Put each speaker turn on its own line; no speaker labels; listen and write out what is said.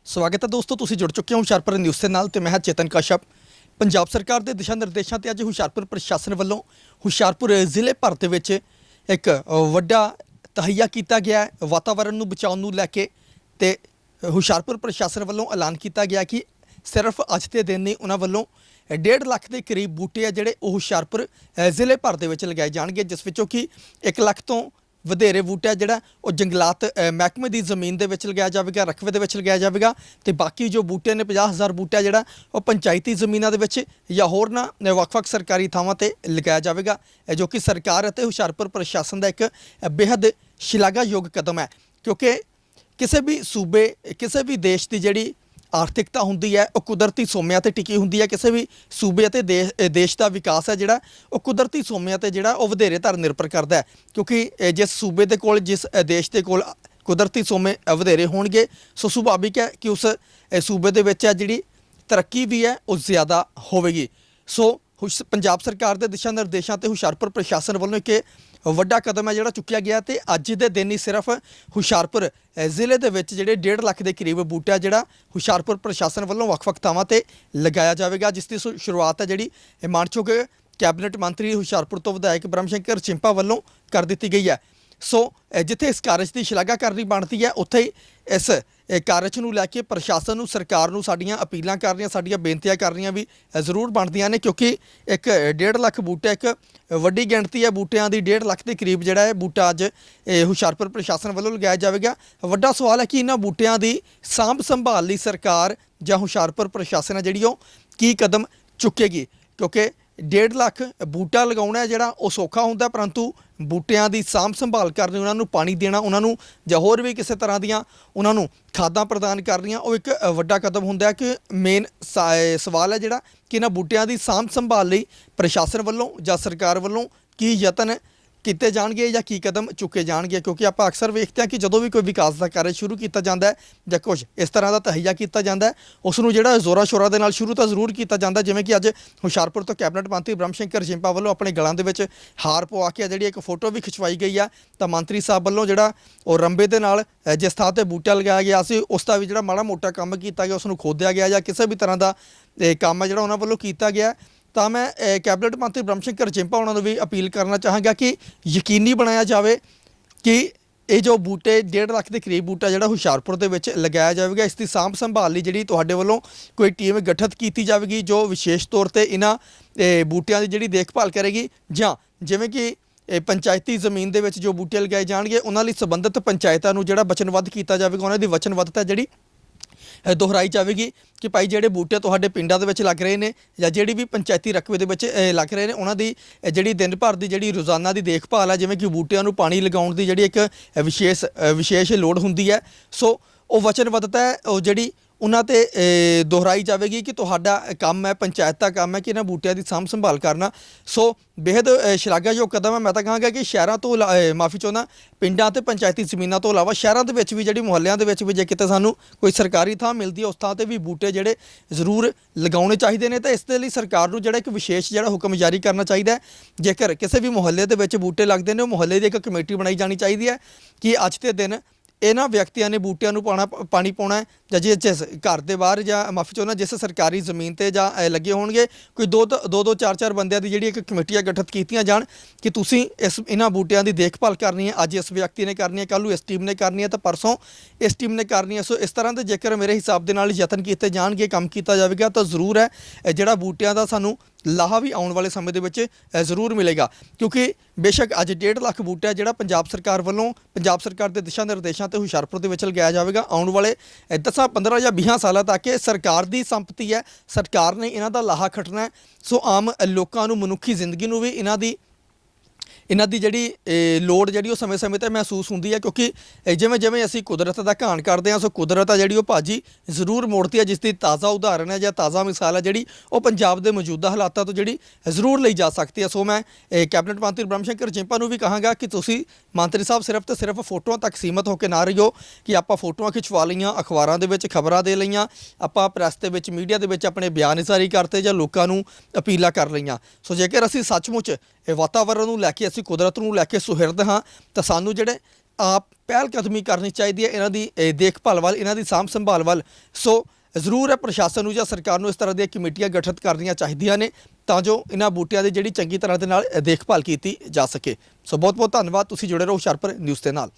स्वागत है दोस्तों, तुसीं जुड़ चुके हो हुशियारपुर न्यूज़ के नाल ते मैं चेतन कश्यप। पंजाब सरकार के दिशा निर्देशों ते अज हुशियारपुर प्रशासन वालों हुशियारपुर जिले भर दे विच एक वड्डा तहैया किया गया है वातावरण नूं बचाउण नूं लैके। ते हुशियारपुर प्रशासन वालों ऐलान किया गया कि सिर्फ अज के दिन ही उन्होंने वालों 1.5 लाख के करीब बूटे आ जिहड़े ओह हुशियारपुर जिले भर दे विच लगाए जाणगे, जिस विचों कि 1 लाख तो ਵਧੇਰੇ बूटा जिहड़ा ਉਹ जंगलात महकमे की ਜ਼ਮੀਨ ਦੇ ਵਿੱਚ ਲਗਾਇਆ ਜਾਵੇਗਾ, ਰਕਬੇ ਦੇ ਵਿੱਚ ਲਗਾਇਆ ਜਾਵੇਗਾ। ਤੇ ਬਾਕੀ ਜੋ ਬੂਟੇ ਨੇ 50,000 ਬੂਟਾ ਜਿਹੜਾ ਉਹ ਪੰਚਾਇਤੀ ਜ਼ਮੀਨਾਂ ਦੇ ਵਿੱਚ ਜਾਂ ਹੋਰ ਨਾ ਵੱਖ-ਵੱਖ ਸਰਕਾਰੀ ਥਾਵਾਂ ਤੇ ਲਗਾਇਆ ਜਾਵੇਗਾ, ਜੋ ਕਿ ਸਰਕਾਰ ਅਤੇ ਹੁਸ਼ਿਆਰਪੁਰ ਪ੍ਰਸ਼ਾਸਨ ਦਾ ਇੱਕ ਬੇहद ਸ਼ਲਾਘਾਯੋਗ ਕਦਮ ਹੈ। ਕਿਉਂਕਿ ਕਿਸੇ ਵੀ ਸੂਬੇ ਕਿਸੇ ਵੀ ਦੇਸ਼ ਦੀ ਜਿਹੜੀ ਆਰਥਿਕਤਾ ਹੁੰਦੀ ਹੈ ਉਹ ਕੁਦਰਤੀ ਸੋਮਿਆਂ ਤੇ ਟਿਕੀ ਹੁੰਦੀ ਹੈ। ਕਿਸੇ ਵੀ ਸੂਬੇ ਅਤੇ ਦੇਸ਼ ਦਾ ਵਿਕਾਸ ਹੈ ਜਿਹੜਾ ਉਹ ਕੁਦਰਤੀ ਸੋਮਿਆਂ ਤੇ ਜਿਹੜਾ ਉਹ ਵਧੇਰੇ ਧਰ ਨਿਰਭਰ ਕਰਦਾ ਹੈ। ਕਿਉਂਕਿ ਜਿਸ ਸੂਬੇ ਦੇ ਕੋਲ ਜਿਸ ਦੇਸ਼ ਦੇ ਕੋਲ ਕੁਦਰਤੀ ਸੋਮੇ ਵਧੇਰੇ ਹੋਣਗੇ ਸੋ ਸੁਭਾਵਿਕ ਹੈ ਕਿ ਉਸ ਸੂਬੇ ਦੇ ਵਿੱਚ ਜਿਹੜੀ ਤਰੱਕੀ ਵੀ ਹੈ ਉਹ ਜ਼ਿਆਦਾ ਹੋਵੇਗੀ। ਸੋ ਪੰਜਾਬ ਸਰਕਾਰ ਦੇ ਦਿਸ਼ਾ ਨਿਰਦੇਸ਼ਾਂ ਤੇ ਹੁਸ਼ਿਆਰਪੁਰ ਪ੍ਰਸ਼ਾਸਨ ਵੱਲੋਂ ਇੱਕ ਵੱਡਾ ਕਦਮ ਹੈ ਜਿਹੜਾ ਚੁੱਕਿਆ ਗਿਆ। ਤੇ ਅੱਜ ਦੇ ਦਿਨ ਹੀ ਸਿਰਫ ਹੁਸ਼ਿਆਰਪੁਰ ਜ਼ਿਲ੍ਹੇ ਦੇ ਵਿੱਚ ਜਿਹੜੇ 1.5 ਲੱਖ ਦੇ ਕਰੀਬ ਬੂਟਾ ਜਿਹੜਾ ਹੁਸ਼ਿਆਰਪੁਰ ਪ੍ਰਸ਼ਾਸਨ ਵੱਲੋਂ ਵੱਖ-ਵੱਖ ਥਾਵਾਂ ਤੇ ਲਗਾਇਆ ਜਾਵੇਗਾ, ਜਿਸ ਦੀ ਸ਼ੁਰੂਆਤ ਹੈ ਜਿਹੜੀ ਮਾਨਯੋਗ ਕੈਬਨਿਟ ਮੰਤਰੀ ਹੁਸ਼ਿਆਰਪੁਰ ਤੋਂ ਵਿਧਾਇਕ ਬ੍ਰਹਮ ਸ਼ੰਕਰ ਚਿੰਪਾ ਵੱਲੋਂ ਕਰ ਦਿੱਤੀ ਗਈ ਹੈ। ਸੋ ਜਿੱਥੇ ਇਸ ਕਾਰਜ ਦੀ ਸ਼ਲਾਘਾ ਕਰਨੀ ਬਣਦੀ ਹੈ ਉੱਥੇ ਹੀ ਇਸ ਕਾਰਜ ਨੂੰ ਲੈ ਕੇ ਪ੍ਰਸ਼ਾਸਨ ਨੂੰ ਸਰਕਾਰ ਨੂੰ ਸਾਡੀਆਂ ਅਪੀਲਾਂ ਕਰਨੀਆਂ, ਸਾਡੀਆਂ ਬੇਨਤੀਆਂ ਕਰਨੀਆਂ ਵੀ ਜ਼ਰੂਰ ਬਣਦੀਆਂ ਨੇ। ਕਿਉਂਕਿ ਇੱਕ 1.5 ਲੱਖ ਬੂਟਾ ਇੱਕ ਵੱਡੀ ਗਿਣਤੀ ਹੈ ਬੂਟਿਆਂ ਦੀ। 1.5 ਲੱਖ ਦੇ ਕਰੀਬ ਜਿਹੜਾ ਹੈ ਬੂਟਾ ਅੱਜ ਹੁਸ਼ਿਆਰਪੁਰ ਪ੍ਰਸ਼ਾਸਨ ਵੱਲੋਂ ਲਗਾਇਆ ਜਾਵੇਗਾ। ਵੱਡਾ ਸਵਾਲ ਹੈ ਕਿ ਇਹਨਾਂ ਬੂਟਿਆਂ ਦੀ ਸਾਂਭ ਸੰਭਾਲ ਲਈ ਸਰਕਾਰ ਜਾਂ ਹੁਸ਼ਿਆਰਪੁਰ ਪ੍ਰਸ਼ਾਸਨ ਹੈ ਜਿਹੜੀ ਉਹ ਕੀ ਕਦਮ ਚੁੱਕੇਗੀ। ਕਿਉਂਕਿ 1.5 ਲੱਖ ਬੂਟਾ ਲਗਾਉਣਾ ਜਿਹੜਾ ਉਹ ਸੌਖਾ ਹੁੰਦਾ, ਪਰੰਤੂ ਬੂਟਿਆਂ ਦੀ ਸਾਂਭ ਸੰਭਾਲ ਕਰਨੀ, ਉਹਨਾਂ ਨੂੰ ਪਾਣੀ ਦੇਣਾ, ਉਹਨਾਂ ਨੂੰ ਜਾਂ ਹੋਰ ਵੀ ਕਿਸੇ ਤਰ੍ਹਾਂ ਦੀਆਂ ਉਹਨਾਂ ਨੂੰ ਖਾਦਾਂ ਪ੍ਰਦਾਨ ਕਰਨੀਆਂ ਉਹ ਇੱਕ ਵੱਡਾ ਕਦਮ ਹੁੰਦਾ। ਕਿ ਮੇਨ ਸਵਾਲ ਹੈ ਜਿਹੜਾ ਕਿ ਇਹਨਾਂ ਬੂਟਿਆਂ ਦੀ ਸਾਂਭ ਸੰਭਾਲ ਲਈ ਪ੍ਰਸ਼ਾਸਨ ਵੱਲੋਂ ਜਾਂ ਸਰਕਾਰ ਵੱਲੋਂ ਕੀ ਯਤਨ ਕੀਤੇ ਜਾਣਗੇ ਜਾਂ ਕੀ ਕਦਮ ਚੁੱਕੇ ਜਾਣਗੇ। ਕਿਉਂਕਿ ਆਪਾਂ ਅਕਸਰ ਵੇਖਦੇ ਹਾਂ ਕਿ ਜਦੋਂ ਵੀ ਕੋਈ ਵਿਕਾਸ ਦਾ ਕਾਰਜ ਸ਼ੁਰੂ ਕੀਤਾ ਜਾਂਦਾ ਹੈ ਜਾਂ ਕੁਝ ਇਸ ਤਰ੍ਹਾਂ ਦਾ ਤਹਈਆ ਕੀਤਾ ਜਾਂਦਾ ਹੈ ਉਸ ਨੂੰ ਜਿਹੜਾ ਜ਼ੋਰਾਂ ਸ਼ੋਰਾਂ ਦੇ ਨਾਲ ਸ਼ੁਰੂ ਤਾਂ ਜ਼ਰੂਰ ਕੀਤਾ ਜਾਂਦਾ। ਜਿਵੇਂ ਕਿ ਅੱਜ ਹੁਸ਼ਿਆਰਪੁਰ ਤੋਂ ਕੈਬਨਿਟ ਮੰਤਰੀ ਬ੍ਰਹਮ ਸ਼ੰਕਰ ਚਿੰਪਾ ਵੱਲੋਂ ਆਪਣੇ ਗਲਾਂ ਦੇ ਵਿੱਚ ਹਾਰ ਪਵਾ ਕੇ ਜਿਹੜੀ ਇੱਕ ਫੋਟੋ ਵੀ ਖਿਚਵਾਈ ਗਈ ਆ, ਤਾਂ ਮੰਤਰੀ ਸਾਹਿਬ ਵੱਲੋਂ ਜਿਹੜਾ ਉਹ ਰੰਬੇ ਦੇ ਨਾਲ ਜਿਸ ਥਾਂ ਤੇ ਬੂਟਾ ਲਗਾਇਆ ਗਿਆ ਸੀ ਉਸ ਦਾ ਵੀ ਜਿਹੜਾ ਮਾੜਾ ਮੋਟਾ ਕੰਮ ਕੀਤਾ ਗਿਆ, ਉਸ ਨੂੰ ਖੋਦਿਆ ਗਿਆ ਜਾਂ ਕਿਸੇ ਵੀ ਤਰ੍ਹਾਂ ਦਾ ਕੰਮ ਹੈ ਜਿਹੜਾ ਉਹਨਾਂ ਵੱਲੋਂ ਕੀਤਾ ਗਿਆ। ਤਾਂ ਮੈਂ ਕੈਬਨਿਟ ਮੰਤਰੀ ਬ੍ਰਹਮ ਸ਼ੰਕਰ ਚਿੰਪਾ ਉਹਨਾਂ ਨੂੰ ਵੀ ਅਪੀਲ ਕਰਨਾ ਚਾਹਾਂਗਾ ਕਿ ਯਕੀਨੀ ਬਣਾਇਆ ਜਾਵੇ ਕਿ ਇਹ ਜੋ ਬੂਟੇ 1.5 ਲੱਖ ਦੇ ਕਰੀਬ ਬੂਟਾ ਜਿਹੜਾ ਹੁਸ਼ਿਆਰਪੁਰ ਦੇ ਵਿੱਚ ਲਗਾਇਆ ਜਾਵੇਗਾ, ਇਸ ਦੀ ਸਾਂਭ ਸੰਭਾਲ ਲਈ ਜਿਹੜੀ ਤੁਹਾਡੇ ਵੱਲੋਂ ਕੋਈ ਟੀਮ ਗਠਿਤ ਕੀਤੀ ਜਾਵੇਗੀ ਜੋ ਵਿਸ਼ੇਸ਼ ਤੌਰ ਤੇ ਇਹਨਾਂ ਬੂਟਿਆਂ ਦੀ ਜਿਹੜੀ ਦੇਖਭਾਲ ਕਰੇਗੀ। ਜਾਂ ਜਿਵੇਂ ਕਿ ਪੰਚਾਇਤੀ ਜ਼ਮੀਨ ਦੇ ਵਿੱਚ ਜੋ ਬੂਟੇ ਲਗਾਏ ਜਾਣਗੇ ਉਹਨਾਂ ਲਈ ਸੰਬੰਧਿਤ ਪੰਚਾਇਤਾਂ ਨੂੰ ਜਿਹੜਾ ਵਚਨਬੱਧ ਕੀਤਾ ਜਾਵੇਗਾ, ਉਹਨਾਂ ਦੀ ਵਚਨਬੱਧਤਾ ਜਿਹੜੀ ਦੁਹਰਾਈ ਜਾਵੇਗੀ ਕਿ ਭਾਈ ਜਿਹੜੇ ਬੂਟੇ ਤੁਹਾਡੇ ਪਿੰਡਾਂ ਦੇ ਵਿੱਚ ਲੱਗ ਰਹੇ ਨੇ ਜਾਂ ਜਿਹੜੀ ਵੀ ਪੰਚਾਇਤੀ ਰਕਬੇ ਦੇ ਵਿੱਚ ਲੱਗ ਰਹੇ ਨੇ ਉਹਨਾਂ ਦੀ ਜਿਹੜੀ ਦਿਨ ਭਰ ਦੀ ਜਿਹੜੀ ਰੋਜ਼ਾਨਾ ਦੀ ਦੇਖਭਾਲ ਹੈ, ਜਿਵੇਂ ਕਿ ਬੂਟਿਆਂ ਨੂੰ ਪਾਣੀ ਲਗਾਉਣ ਦੀ ਜਿਹੜੀ ਇੱਕ ਵਿਸ਼ੇਸ਼ ਲੋੜ ਹੁੰਦੀ ਹੈ, ਸੋ ਉਹ ਵਚਨਬੱਧਤਾ ਹੈ ਉਹ ਜਿਹੜੀ ਉਹਨਾਂ ਤੇ ਦੁਹਰਾਈ ਜਾਵੇਗੀ ਕਿ ਤੁਹਾਡਾ ਕੰਮ ਹੈ, ਪੰਚਾਇਤ ਦਾ ਕੰਮ ਹੈ ਕਿ ਇਹਨਾਂ ਬੂਟਿਆਂ ਦੀ ਸਾਂਭ ਸੰਭਾਲ ਕਰਨਾ। ਸੋ ਬੇहद ਸ਼ਲਾਘਾਯੋਗ ਕਦਮ ਹੈ। ਮੈਂ ਤਾਂ ਕਹਾਂਗਾ ਕਿ ਸ਼ਹਿਰਾਂ ਤੋਂ ਮਾਫੀ ਚਾਹੁੰਦਾ ਪਿੰਡਾਂ ਤੇ ਪੰਚਾਇਤੀ ਜ਼ਮੀਨਾਂ ਤੋਂ ਇਲਾਵਾ ਸ਼ਹਿਰਾਂ ਦੇ ਵਿੱਚ ਵੀ ਜਿਹੜੀ ਮੁਹੱਲਿਆਂ ਦੇ ਵਿੱਚ ਵੀ ਜੇ ਕਿਤੇ ਸਾਨੂੰ ਕੋਈ ਸਰਕਾਰੀ ਥਾਂ ਮਿਲਦੀ ਹੈ ਉਸ ਥਾਂ ਤੇ ਵੀ ਬੂਟੇ ਜਿਹੜੇ ਜ਼ਰੂਰ ਲਗਾਉਣੇ ਚਾਹੀਦੇ ਨੇ। ਤਾਂ ਇਸ ਦੇ ਲਈ ਸਰਕਾਰ ਨੂੰ ਜਿਹੜਾ ਇੱਕ ਵਿਸ਼ੇਸ਼ ਜਿਹੜਾ ਹੁਕਮ ਜਾਰੀ ਕਰਨਾ ਚਾਹੀਦਾ ਹੈ। ਜੇਕਰ ਕਿਸੇ ਵੀ ਮੁਹੱਲੇ ਦੇ ਵਿੱਚ ਬੂਟੇ ਲੱਗਦੇ ਨੇ ਉਹ ਮੁਹੱਲੇ ਦੀ ਇੱਕ ਕਮੇਟੀ ਬਣਾਈ ਜਾਣੀ ਚਾਹੀਦੀ ਹੈ ਕਿ ਅੱਜ ਦੇ ਦਿਨ ਇਹਨਾਂ ਵਿਅਕਤੀਆਂ ਨੇ ਬੂਟਿਆਂ ਨੂੰ ਪਾਣੀ ਪਾਉਣਾ ਜਾਂ ਜਿਸ ਘਰ ਦੇ ਬਾਹਰ ਜਾਂ ਮਾਫੀ ਚਾਹੁੰਦਾ ਜਿਸ ਸਰਕਾਰੀ ਜ਼ਮੀਨ ਤੇ ਜਾਂ ਲੱਗੇ ਹੋਣਗੇ ਕੋਈ ਦੋ 4 ਬੰਦਿਆਂ ਦੀ ਜਿਹੜੀ ਇੱਕ ਕਮੇਟੀਆਂ ਗਠਿਤ ਕੀਤੀਆਂ ਜਾਣ ਕਿ ਤੁਸੀਂ ਇਹਨਾਂ ਬੂਟਿਆਂ ਦੀ ਦੇਖਭਾਲ ਕਰਨੀ ਹੈ। ਅੱਜ ਇਸ ਵਿਅਕਤੀ ਨੇ ਕਰਨੀ ਹੈ, ਕੱਲ੍ਹ ਨੂੰ ਇਸ ਟੀਮ ਨੇ ਕਰਨੀ ਹੈ, ਤਾਂ ਪਰਸੋਂ ਇਸ ਟੀਮ ਨੇ ਕਰਨੀ ਹੈ। ਸੋ ਇਸ ਤਰ੍ਹਾਂ ਦੇ ਜੇਕਰ ਮੇਰੇ ਹਿਸਾਬ ਦੇ ਨਾਲ ਯਤਨ ਕੀਤੇ ਜਾਣਗੇ, ਕੰਮ ਕੀਤਾ ਜਾਵੇਗਾ ਤਾਂ ਜ਼ਰੂਰ ਹੈ ਜਿਹੜਾ ਬੂਟਿਆਂ ਦਾ ਸਾਨੂੰ ਲਾਹਾ ਵੀ ਆਉਣ ਵਾਲੇ ਸਮੇਂ ਦੇ ਵਿੱਚ ਜ਼ਰੂਰ ਮਿਲੇਗਾ। ਕਿਉਂਕਿ ਬੇਸ਼ੱਕ ਅੱਜ 1.5 ਲੱਖ ਬੂਟਾ ਜਿਹੜਾ ਪੰਜਾਬ ਸਰਕਾਰ ਵੱਲੋਂ ਪੰਜਾਬ ਸਰਕਾਰ ਦੇ ਦਿਸ਼ਾ ਨਿਰਦੇਸ਼ਾਂ ਤੇ ਹੁਸ਼ਿਆਰਪੁਰ ਦੇ ਵਿੱਚ ਲਗਾਇਆ ਜਾਵੇਗਾ, ਆਉਣ ਵਾਲੇ 10 15 ਜਾਂ 20 ਸਾਲਾਂ ਤੱਕ ਇਹ ਸਰਕਾਰ ਦੀ ਸੰਪਤੀ ਹੈ, ਸਰਕਾਰ ਨੇ ਇਹਨਾਂ ਦਾ ਲਾਹਾ ਖੱਟਣਾ ਹੈ। ਸੋ ਆਮ ਲੋਕਾਂ ਨੂੰ ਮਨੁੱਖੀ ਜ਼ਿੰਦਗੀ ਨੂੰ ਵੀ ਇਹਨਾਂ ਦੀ ਜਿਹੜੀ ਲੋੜ ਜਿਹੜੀ ਉਹ ਸਮੇਂ-ਸਮੇਂ 'ਤੇ ਮਹਿਸੂਸ ਹੁੰਦੀ ਹੈ। ਕਿਉਂਕਿ ਜਿਵੇਂ ਅਸੀਂ ਕੁਦਰਤ ਦਾ ਘਾਣ ਕਰਦੇ ਹਾਂ ਸੋ ਕੁਦਰਤ ਆ ਜਿਹੜੀ ਉਹ ਭਾਜੀ ਜ਼ਰੂਰ ਮੋੜਦੀ ਹੈ, ਜਿਸ ਦੀ ਤਾਜ਼ਾ ਉਦਾਹਰਨ ਹੈ ਜਾਂ ਤਾਜ਼ਾ ਮਿਸਾਲ ਹੈ ਜਿਹੜੀ ਉਹ ਪੰਜਾਬ ਦੇ ਮੌਜੂਦਾ ਹਾਲਾਤਾਂ ਤੋਂ ਜਿਹੜੀ ਜ਼ਰੂਰ ਲਈ ਜਾ ਸਕਦੀ ਹੈ। ਸੋ ਮੈਂ ਕੈਬਨਿਟ ਮੰਤਰੀ ਬ੍ਰਹਮ ਸ਼ੰਕਰ ਚਿੰਪਾ ਨੂੰ ਵੀ ਕਹਾਂਗਾ ਕਿ ਤੁਸੀਂ ਮੰਤਰੀ ਸਾਹਿਬ ਸਿਰਫ ਤੇ ਸਿਰਫ ਫੋਟੋਆਂ ਤੱਕ ਸੀਮਤ ਹੋ ਕੇ ਨਾ ਰਹੀਓ ਕਿ ਆਪਾਂ ਫੋਟੋਆਂ ਖਿਚਵਾ ਲਈਆਂ, ਅਖਬਾਰਾਂ ਦੇ ਵਿੱਚ ਖਬਰਾਂ ਦੇ ਲਈਆਂ, ਆਪਾਂ ਪ੍ਰੈਸ ਦੇ ਵਿੱਚ ਮੀਡੀਆ ਦੇ ਵਿੱਚ ਆਪਣੇ ਬਿਆਨ ਜਾਰੀ ਕਰਤੇ ਜਾਂ ਲੋਕਾਂ ਨੂੰ ਅਪੀਲਾਂ ਕਰ ਲਈਆਂ। ਸੋ ਜੇਕਰ ਅਸੀਂ ਸੱਚਮੁੱਚ ਇਹ ਵਾਤਾਵਰਨ ਨੂੰ ਲੈ ਕੇ ਅਸੀਂ ਕੁਦਰਤ ਨੂੰ ਲੈ ਕੇ ਸੁਹਿਰਦ ਹਾਂ ਤਾਂ ਸਾਨੂੰ ਜਿਹੜੇ ਆਪ ਪਹਿਲ ਕਦਮੀ ਕਰਨੀ ਚਾਹੀਦੀ ਹੈ ਇਹਨਾਂ ਦੀ ਦੇਖਭਾਲ ਵੱਲ, ਇਹਨਾਂ ਦੀ ਸਾਂਭ ਸੰਭਾਲ ਵੱਲ। ਸੋ ਜ਼ਰੂਰ ਹੈ ਪ੍ਰਸ਼ਾਸਨ ਨੂੰ ਜਾਂ ਸਰਕਾਰ ਨੂੰ ਇਸ ਤਰ੍ਹਾਂ ਦੀਆਂ ਕਮੇਟੀਆਂ ਗਠਿਤ ਕਰਨੀਆਂ ਚਾਹੀਦੀਆਂ ਨੇ ਤਾਂ ਜੋ ਇਹਨਾਂ ਬੂਟਿਆਂ ਦੀ ਜਿਹੜੀ ਚੰਗੀ ਤਰ੍ਹਾਂ ਦੇ ਨਾਲ ਦੇਖਭਾਲ ਕੀਤੀ ਜਾ ਸਕੇ। ਸੋ ਬਹੁਤ ਬਹੁਤ ਧੰਨਵਾਦ, ਤੁਸੀਂ ਜੁੜੇ ਰਹੋ ਹੁਸ਼ਿਆਰਪੁਰ ਨਿਊਜ਼ ਦੇ ਨਾਲ।